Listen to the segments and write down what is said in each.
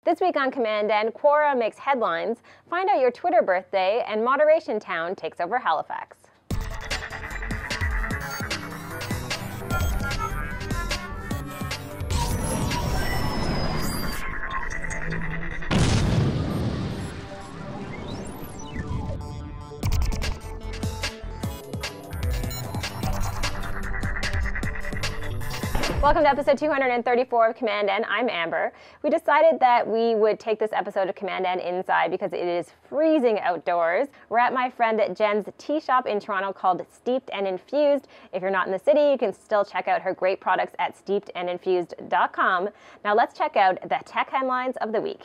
This week on commandN, Quora makes headlines, find out your Twitter birthday, and Moderation Town takes over Halifax. Welcome to episode 234 of commandN. I'm Amber. We decided that we would take this episode of commandN inside because it is freezing outdoors. We're at my friend Jen's tea shop in Toronto called Steeped and Infused. If you're not in the city, you can still check out her great products at steepedandinfused.com. Now let's check out the tech headlines of the week.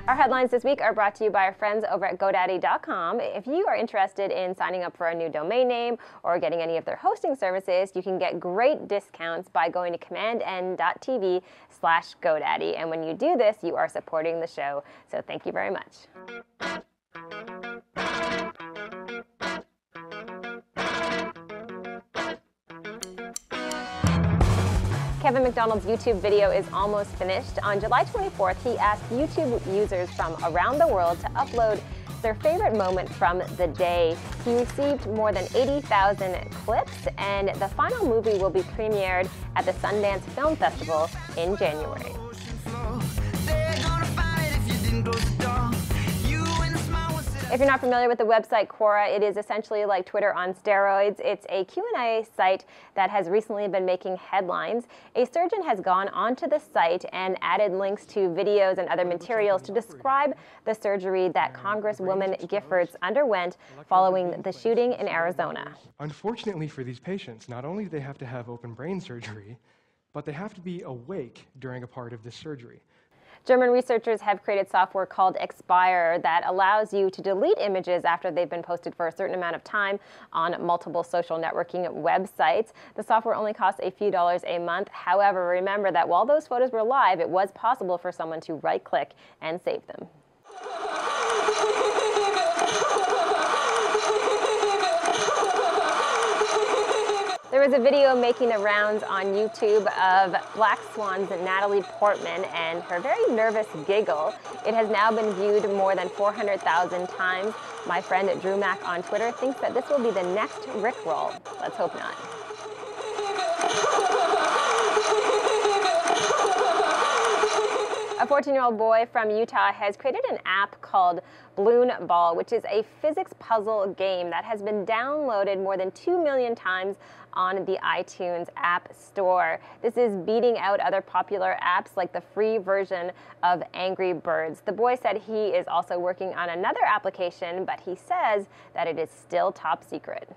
Our headlines this week are brought to you by our friends over at GoDaddy.com. If you are interested in signing up for a new domain name or getting any of their hosting services, you can get great discounts by going to commandN.tv/GoDaddy. And when you do this, you are supporting the show. So thank you very much. Kevin McDonald's YouTube video is almost finished. On July 24th, he asked YouTube users from around the world to upload their favorite moment from the day. He received more than 80,000 clips, and the final movie will be premiered at the Sundance Film Festival in January. If you're not familiar with the website Quora, it is essentially like Twitter on steroids. It's a Q&A site that has recently been making headlines. A surgeon has gone onto the site and added links to videos and other materials to describe the surgery that Congresswoman Giffords underwent following the shooting in Arizona. Unfortunately for these patients, not only do they have to have open brain surgery, but they have to be awake during a part of this surgery. German researchers have created software called Expire that allows you to delete images after they've been posted for a certain amount of time on multiple social networking websites. The software only costs a few dollars a month. However, remember that while those photos were live, it was possible for someone to right-click and save them. There was a video making the rounds on YouTube of Black Swan's Natalie Portman and her very nervous giggle. It has now been viewed more than 400,000 times. My friend Drew Mack on Twitter thinks that this will be the next Rickroll. Let's hope not. A 14-year-old boy from Utah has created an app called Balloon Ball, which is a physics puzzle game that has been downloaded more than 2 million times on the iTunes App Store. This is beating out other popular apps like the free version of Angry Birds. The boy said he is also working on another application, but he says that it is still top secret.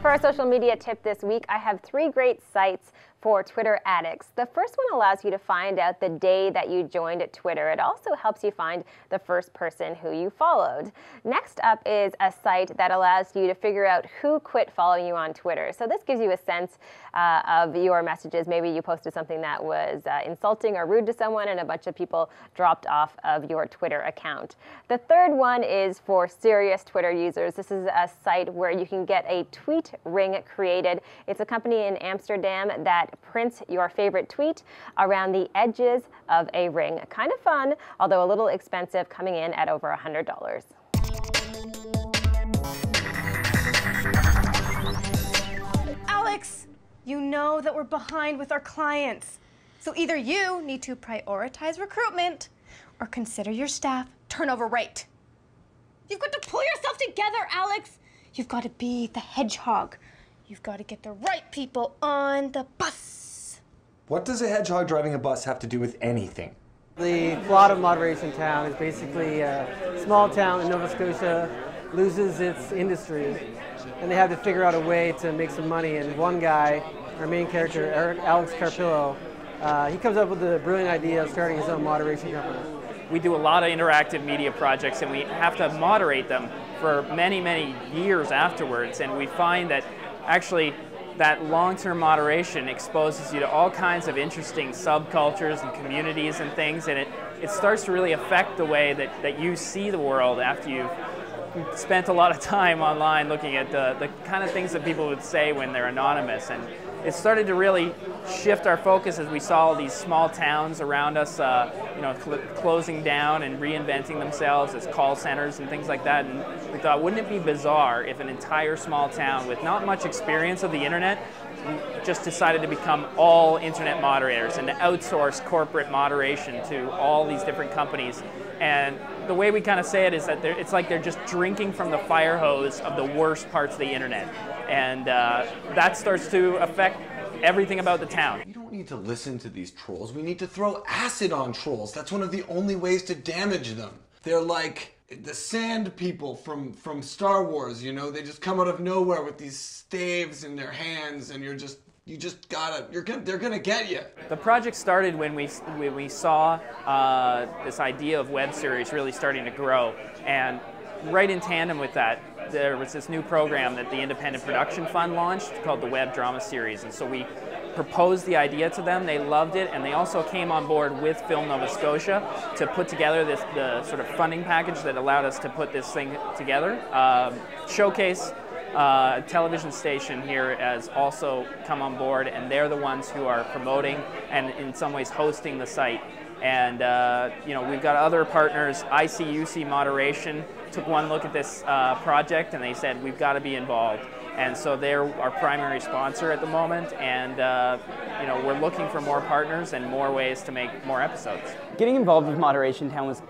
For our social media tip this week, I have 3 great sites for Twitter addicts. The first one allows you to find out the day that you joined Twitter. It also helps you find the first person who you followed. Next up is a site that allows you to figure out who quit following you on Twitter. So this gives you a sense of your messages. Maybe you posted something that was insulting or rude to someone and a bunch of people dropped off of your Twitter account. The third one is for serious Twitter users. This is a site where you can get a tweet ring created. It's a company in Amsterdam that prints your favorite tweet around the edges of a ring. Kind of fun, although a little expensive, coming in at over $100. Alex, you know that we're behind with our clients. So either you need to prioritize recruitment or consider your staff turnover rate. You've got to pull yourself together, Alex. You've got to be the hedgehog. You've got to get the right people on the bus. What does a hedgehog driving a bus have to do with anything? The plot of Moderation Town is basically a small town in Nova Scotia loses its industry, and they have to figure out a way to make some money. And one guy, our main character, Alex Carpillo, he comes up with the brilliant idea of starting his own moderation company. We do a lot of interactive media projects, and we have to moderate them for many, many years afterwards. And we find that actually that long-term moderation exposes you to all kinds of interesting subcultures and communities and things, and it starts to really affect the way that you see the world after you've spent a lot of time online looking at the kind of things that people would say when they're anonymous, and it started to really shift our focus as we saw these small towns around us, closing down and reinventing themselves as call centers and things like that. And we thought, wouldn't it be bizarre if an entire small town with not much experience of the internet just decided to become all internet moderators and to outsource corporate moderation to all these different companies. And the way we kind of say it is that it's like they're just drinking from the fire hose of the worst parts of the internet. And that starts to affect everything about the town. We don't need to listen to these trolls. We need to throw acid on trolls. That's one of the only ways to damage them. They're like the sand people from Star Wars, you know? They just come out of nowhere with these staves in their hands, and they're gonna get you. The project started when we saw this idea of web series really starting to grow, and right in tandem with that, there was this new program that the Independent Production Fund launched called the Web Drama Series, and so we proposed the idea to them. They loved it, and they also came on board with Film Nova Scotia to put together the sort of funding package that allowed us to put this thing together. Showcase television station here has also come on board, and they're the ones who are promoting and in some ways hosting the site. And we've got other partners. ICUC Moderation took one look at this project, and they said we've got to be involved. And so they're our primary sponsor at the moment, and we're looking for more partners and more ways to make more episodes. Getting involved with Moderation Town was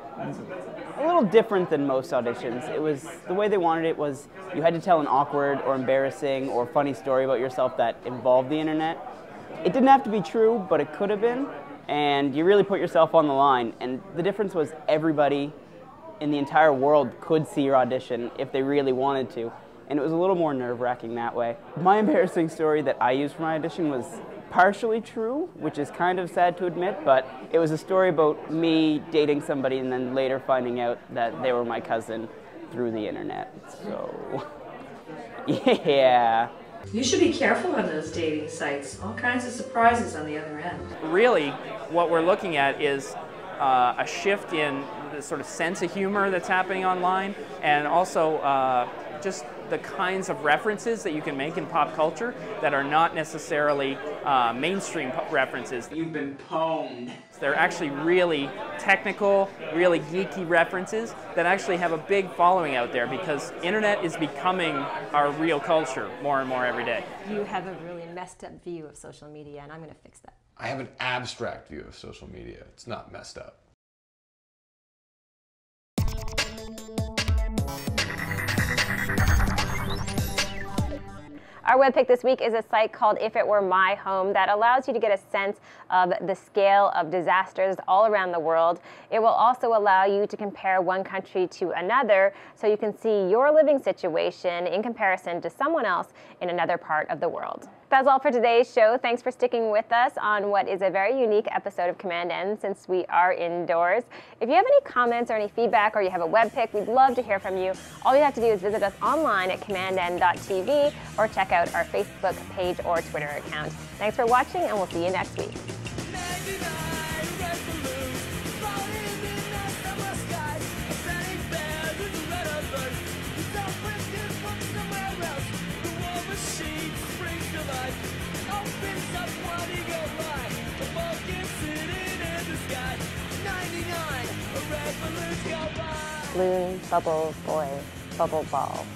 a little different than most auditions. It was, the way they wanted it was you had to tell an awkward or embarrassing or funny story about yourself that involved the internet. It didn't have to be true, but it could have been, and you really put yourself on the line. And the difference was everybody in the entire world could see your audition if they really wanted to. And it was a little more nerve-wracking that way. My embarrassing story that I used for my audition was partially true, which is kind of sad to admit, but it was a story about me dating somebody and then later finding out that they were my cousin through the internet. So, yeah. You should be careful on those dating sites. All kinds of surprises on the other end. Really, what we're looking at is a shift in the sort of sense of humor that's happening online, and also just the kinds of references that you can make in pop culture that are not necessarily mainstream references. You've been pwned. They're actually really technical, really geeky references that actually have a big following out there, because internet is becoming our real culture more and more every day. You have a really messed up view of social media, and I'm going to fix that. I have an abstract view of social media. It's not messed up. Our web pick this week is a site called If It Were My Home that allows you to get a sense of the scale of disasters all around the world. It will also allow you to compare one country to another so you can see your living situation in comparison to someone else in another part of the world. That's all for today's show. Thanks for sticking with us on what is a very unique episode of commandN since we are indoors. If you have any comments or any feedback, or you have a web pick, we'd love to hear from you. All you have to do is visit us online at commandN.tv or check out our Facebook page or Twitter account. Thanks for watching, and we'll see you next week. Balloon, bubble, boy, bubble ball.